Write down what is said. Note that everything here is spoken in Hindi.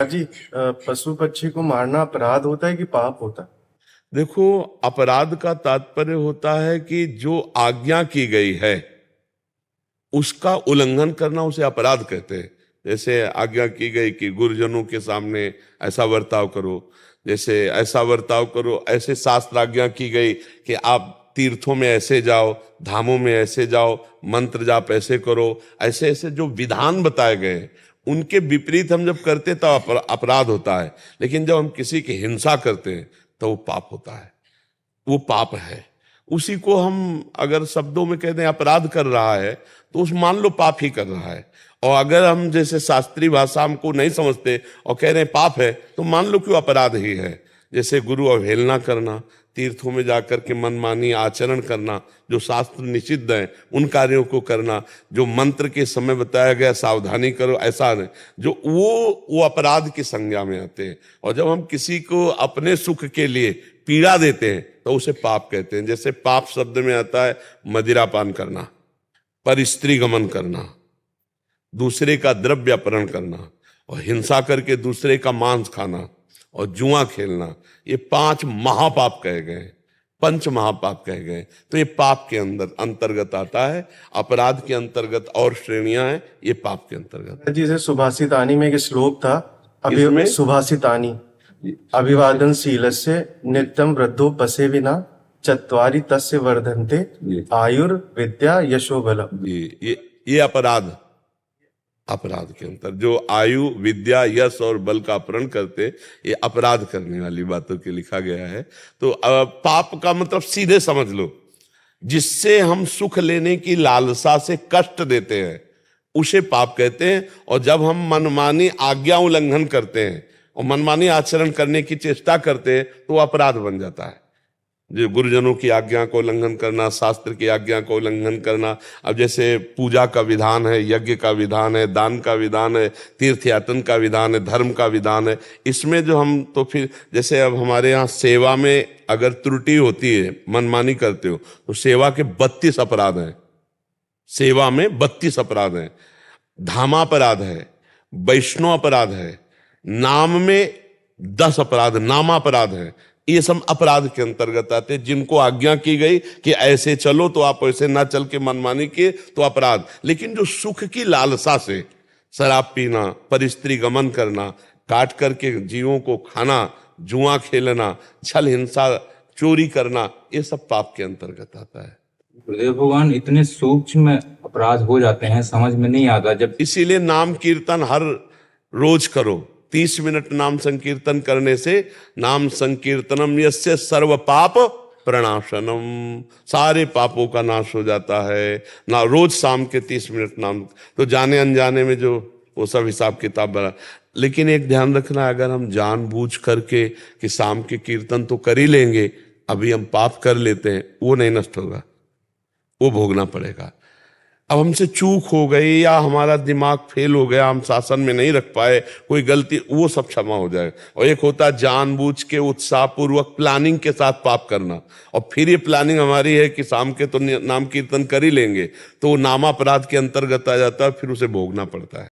जी, पशु पक्षी को मारना अपराध होता है कि पाप होता है? देखो, अपराध का तात्पर्य होता है कि जो आज्ञा की गई है उसका उल्लंघन करना, उसे अपराध कहते हैं। जैसे आज्ञा की गई कि गुरुजनों के सामने ऐसा बर्ताव करो, जैसे ऐसा बर्ताव करो, ऐसे शास्त्र आज्ञा की गई कि आप तीर्थों में ऐसे जाओ, धामों में ऐसे जाओ, मंत्र जाप ऐसे करो, ऐसे ऐसे जो विधान बताए गए उनके विपरीत हम जब करते तो अपराध होता है। लेकिन जब हम किसी की हिंसा करते हैं तो वो पाप होता है, वो पाप है। उसी को हम अगर शब्दों में कहते हैं अपराध कर रहा है तो उस मान लो पाप ही कर रहा है। और अगर हम जैसे शास्त्रीय भाषा हमको नहीं समझते और कह रहे हैं पाप है, तो मान लो कि वो अपराध ही है। जैसे गुरु अवहेलना करना, तीर्थों में जाकर के मनमानी आचरण करना, जो शास्त्र निषिद्ध है उन कार्यों को करना, जो मंत्र के समय बताया गया सावधानी करो ऐसा नहीं, जो वो अपराध की संज्ञा में आते हैं। और जब हम किसी को अपने सुख के लिए पीड़ा देते हैं तो उसे पाप कहते हैं। जैसे पाप शब्द में आता है मदिरापान करना, पर स्त्री गमन करना, दूसरे का द्रव्य अपहरण करना, और हिंसा करके दूसरे का मांस खाना, और जुआ खेलना। ये 5 महापाप कहे गए, पंच महापाप कहे गए। तो ये पाप के अंदर अंतर्गत आता है। अपराध के अंतर्गत और श्रेणियां हैं, ये पाप के अंतर्गत। जैसे सुभाषितानी में एक श्लोक था, इसमें सुभाषितानी अभिवादनशीलस्य नित्यं वृद्धो पसे विना चत्वारि तस्य वर्धन्ते आयुर्विद्या यशो बलम्। ये अपराध के अंतर जो आयु विद्या यश और बल का अपहरण करते, ये अपराध करने वाली बातों के लिखा गया है। तो पाप का मतलब सीधे समझ लो, जिससे हम सुख लेने की लालसा से कष्ट देते हैं उसे पाप कहते हैं। और जब हम मनमानी आज्ञा उल्लंघन करते हैं और मनमानी आचरण करने की चेष्टा करते हैं तो अपराध बन जाता है। जो गुरुजनों की आज्ञा को उल्लंघन करना, शास्त्र की आज्ञा को उल्लंघन करना। अब जैसे पूजा का विधान है, यज्ञ का विधान है, दान का विधान है, तीर्थ यातन का विधान है, धर्म का विधान है। इसमें जो हम तो फिर जैसे अब हमारे यहाँ सेवा में अगर त्रुटि होती है, मनमानी करते हो, तो सेवा के 32 अपराध हैं। सेवा में 32 अपराध हैं। धामापराध है, वैष्णव अपराध है, नाम में 10 अपराध नामापराध है। ये सब अपराध के अंतर्गत आते हैं। जिनको आज्ञा की गई कि ऐसे चलो तो आप ऐसे ना चल के मनमानी किए तो अपराध। लेकिन जो सुख की लालसा से शराब पीना, परस्त्री गमन करना, काट करके जीवों को खाना, जुआ खेलना, छल हिंसा, चोरी करना, ये सब पाप के अंतर्गत आता है। गुरुदेव भगवान, इतने सूक्ष्म अपराध हो जाते हैं, समझ में नहीं आता। जब इसीलिए नाम कीर्तन हर रोज करो। 30 मिनट नाम संकीर्तन करने से नाम संकीर्तनम यस्य सर्व पाप प्रणाशनम, सारे पापों का नाश हो जाता है ना। रोज शाम के 30 मिनट नाम, तो जाने अनजाने में जो वो सब हिसाब किताब बना। लेकिन एक ध्यान रखना, अगर हम जानबूझ करके कि शाम के कीर्तन तो कर ही लेंगे, अभी हम पाप कर लेते हैं, वो नहीं नष्ट होगा, वो भोगना पड़ेगा। अब हमसे चूक हो गई या हमारा दिमाग फेल हो गया, हम शासन में नहीं रख पाए, कोई गलती, वो सब क्षमा हो जाएगा। और एक होता है जानबूझ के उत्साहपूर्वक प्लानिंग के साथ पाप करना, और फिर ये प्लानिंग हमारी है कि शाम के तो नाम कीर्तन कर ही लेंगे, तो नामापराध के अंतर्गत आ जाता है, फिर उसे भोगना पड़ता है।